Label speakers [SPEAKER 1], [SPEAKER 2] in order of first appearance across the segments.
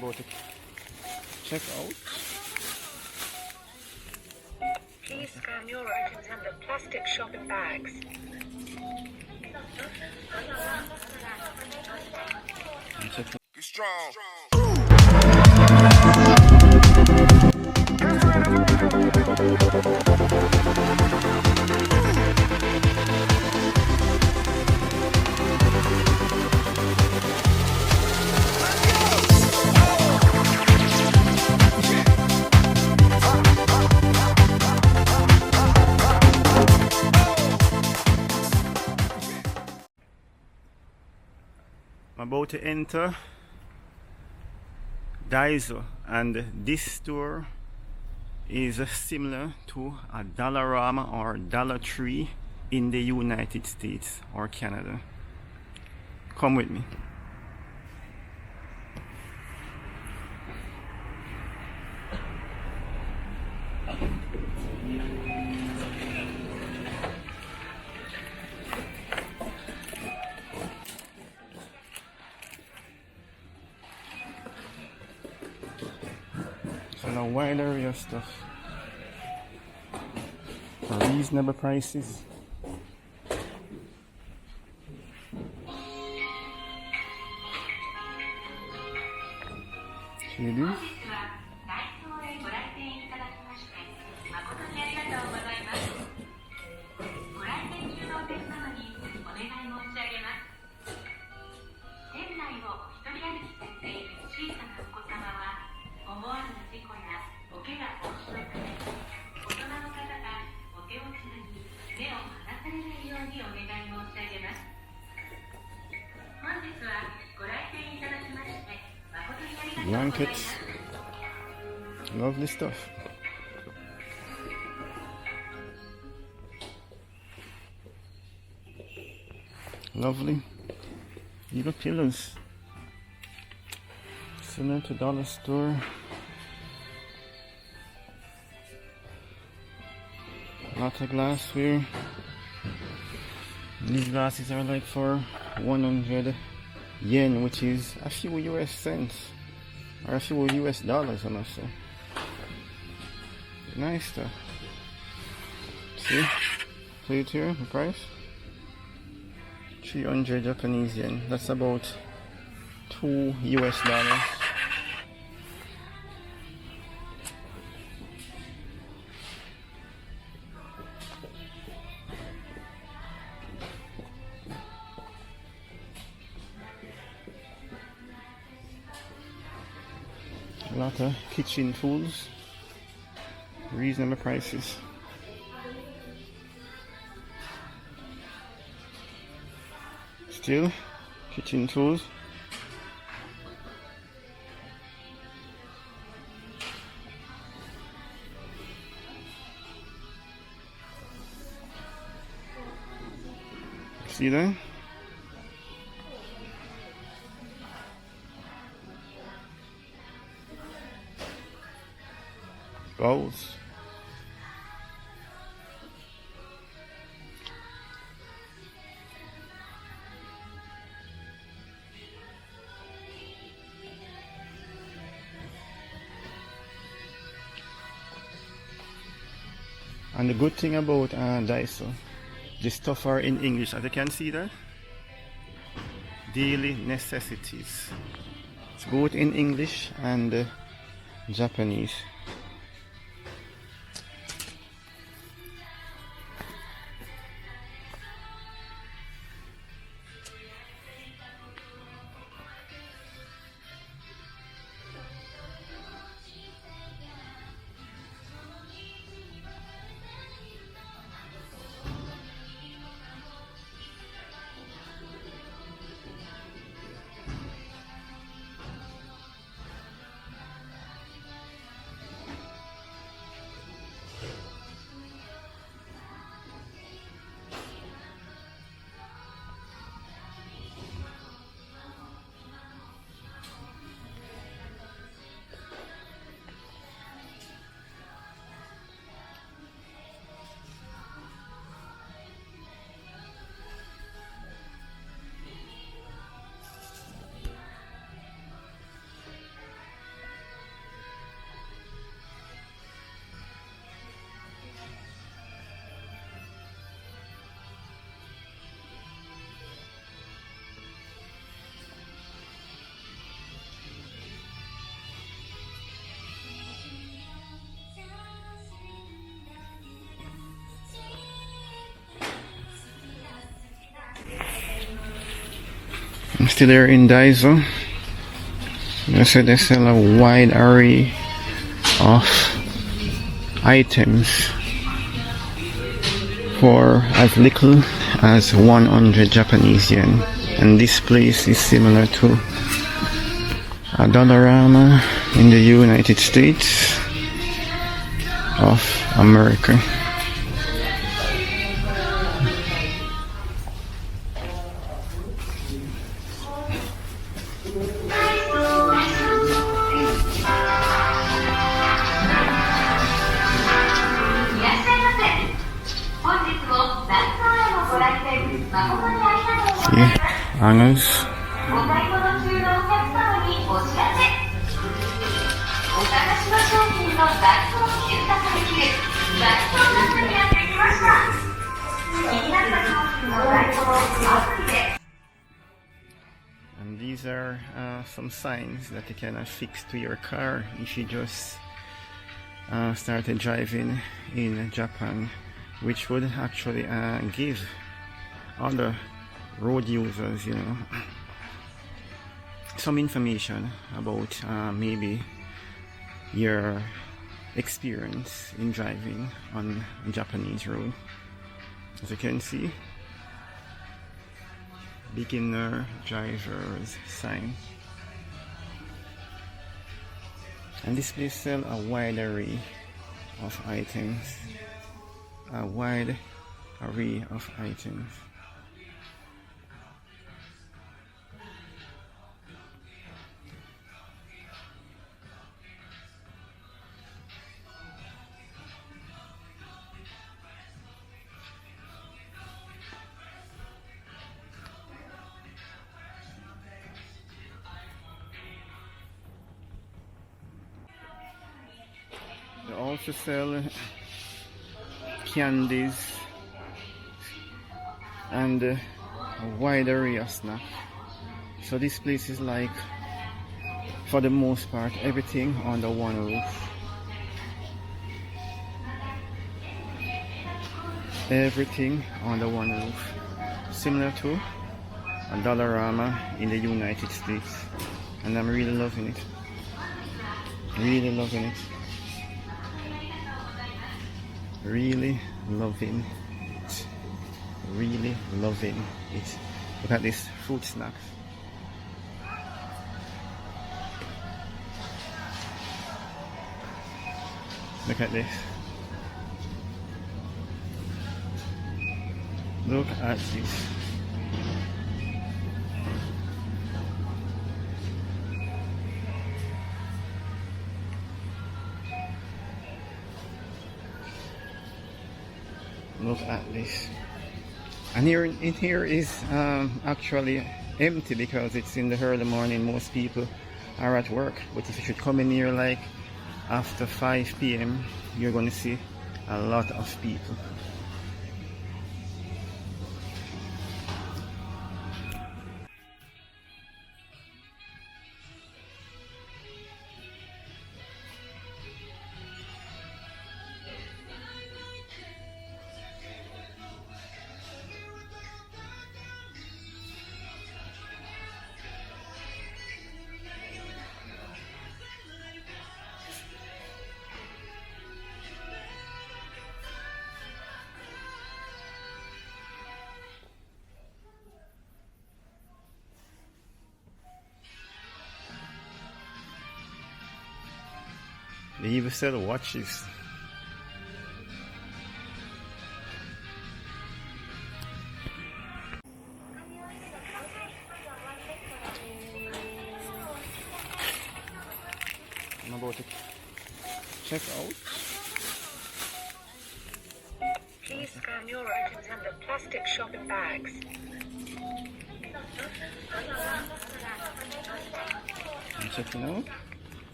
[SPEAKER 1] about to check out.
[SPEAKER 2] Please scan your items under plastic shopping bags.
[SPEAKER 3] Be strong.
[SPEAKER 1] I'm about to enter Daiso, and this store is similar to a Dollarama or Dollar Tree in the United States or Canada. Come with me. So a wide array of stuff for reasonable prices. See this? Blankets, lovely stuff. Lovely, even pillows. Similar to dollar store. Lot of glassware. These glasses are like for 100 yen, which is a few US cents. Or a few US dollars, I must say. Nice stuff. See? See it here, the price? 300 Japanese yen. That's about 2 US dollars. A lot of kitchen tools, reasonable prices. Still, kitchen tools. See that? Bowls. And the good thing about Daiso, the stuff are in English, as you can see there. Daily necessities. It's both in English and Japanese. I'm still here in Daiso. They said they sell a wide array of items for as little as 100 Japanese yen, and this place is similar to a Dollarama in the United States of America. See, Anna's. And these are some signs that you can affix to your car if you just started driving in Japan, which would actually give other road users, you know, some information about maybe your experience in driving on Japanese road. As you can see, beginner drivers sign. And this place sells a wide array of items. A wide array of items. They also sell candies and a wide array of snacks. So this place is like, for the most part, everything under one roof. Everything under one roof. Similar to a Dollarama in the United States. And I'm really loving it. Really loving it. Really loving it. Really loving it. Look at this fruit snacks. Look at this. Look at this. Look at this. And here in here is actually empty because it's in the early morning. Most people are at work. But if you should come in here like after 5 p.m., you're going to see a lot of people. They even sell watches. I'm about to check out.
[SPEAKER 2] Please scan your items under plastic shopping bags.
[SPEAKER 1] I'm checking out.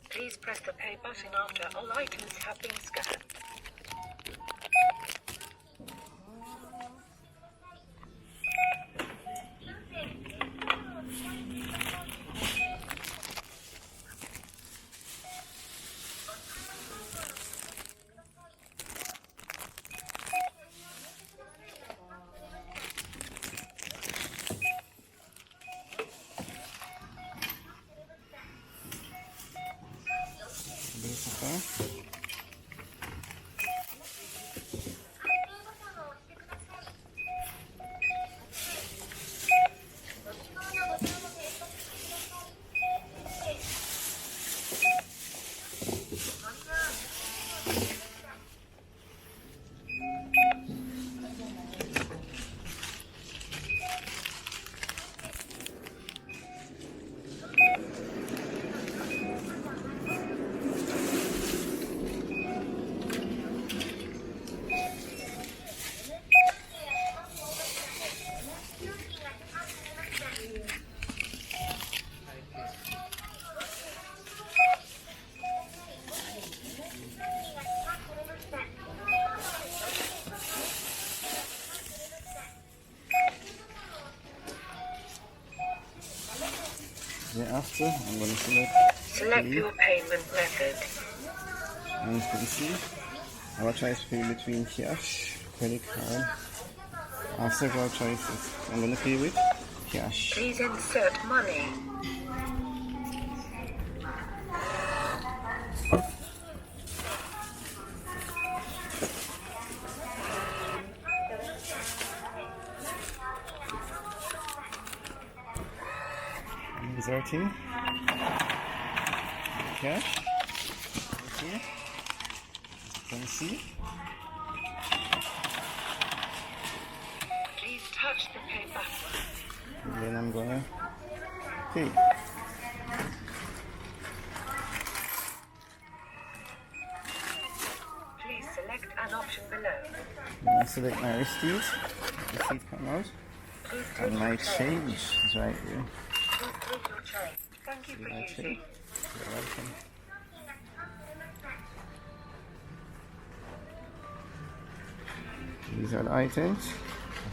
[SPEAKER 2] Please press the pay button after all items have been scanned.
[SPEAKER 1] Okay. Thereafter, I'm going to
[SPEAKER 2] Select your payment method.
[SPEAKER 1] and as you can see, I will try to pay between cash, credit card. I have several choices. I'm going to pay with cash.
[SPEAKER 2] Please insert money.
[SPEAKER 1] Inserting cash. Okay. As you can see.
[SPEAKER 2] Please touch the pay button.
[SPEAKER 1] And then I'm gonna pay.
[SPEAKER 2] Please select an option below.
[SPEAKER 1] I select my receipt. Receipt come out. And my change is right here.
[SPEAKER 2] Please prove your change. Thank you for
[SPEAKER 1] My
[SPEAKER 2] using.
[SPEAKER 1] change. You're welcome. These are the items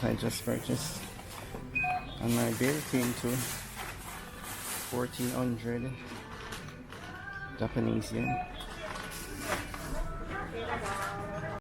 [SPEAKER 1] that I just purchased. And my bill came to 1,400 Japanese yen.